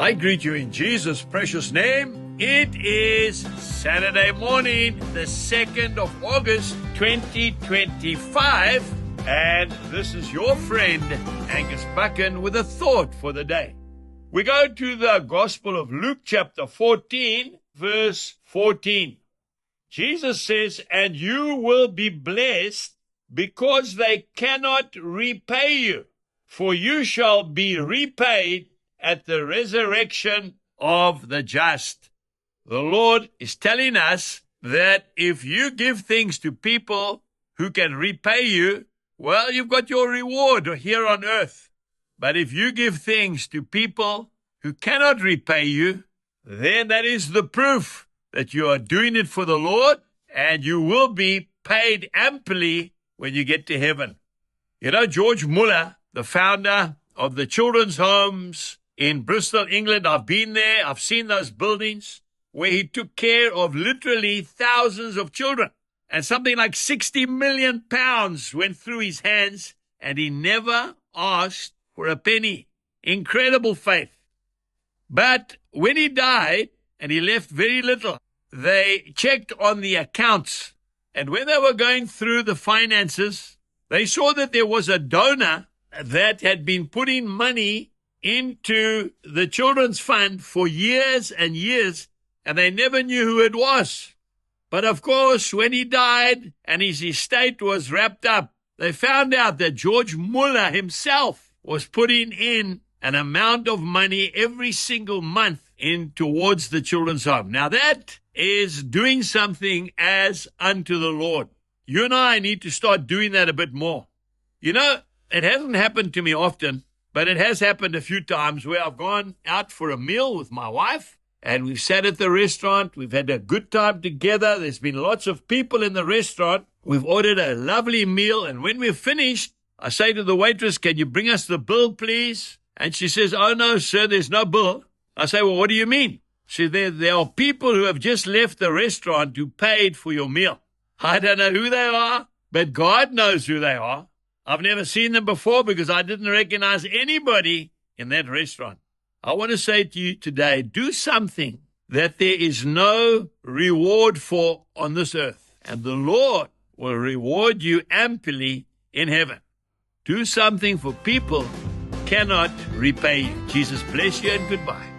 I greet you in Jesus' precious name. It is Saturday morning, the 2nd of August, 2025. And this is your friend, Angus Buchan, with a thought for the day. We go to the Gospel of Luke, chapter 14, verse 14. Jesus says, "And you will be blessed because they cannot repay you, for you shall be repaid at the resurrection of the just." The Lord is telling us that if you give things to people who can repay you, well, you've got your reward here on earth. But if you give things to people who cannot repay you, then that is the proof that you are doing it for the Lord, and you will be paid amply when you get to heaven. You know, George Muller, the founder of the children's homes in Bristol, England, I've been there, I've seen those buildings where he took care of literally thousands of children. And something like 60 million pounds went through his hands, and he never asked for a penny. Incredible faith. But when he died, and he left very little, they checked on the accounts. And when they were going through the finances, they saw that there was a donor that had been putting money into the children's fund for years and years, and they never knew who it was. But of course, when he died and his estate was wrapped up, they found out that George Muller himself was putting in an amount of money every single month in towards the children's home. Now that is doing something as unto the Lord. You and I need to start doing that a bit more. You know, it hasn't happened to me often, but it has happened a few times where I've gone out for a meal with my wife, and we've sat at the restaurant. We've had a good time together. There's been lots of people in the restaurant. We've ordered a lovely meal, and when we've finished, I say to the waitress, "Can you bring us the bill, please?" And she says, "Oh, no, sir, there's no bill." I say, "Well, what do you mean?" She says, there are people who have just left the restaurant who paid for your meal. I don't know who they are, but God knows who they are. I've never seen them before because I didn't recognize anybody in that restaurant. I want to say to you today, do something that there is no reward for on this earth, and the Lord will reward you amply in heaven. Do something for people who cannot repay you. Jesus bless you and goodbye.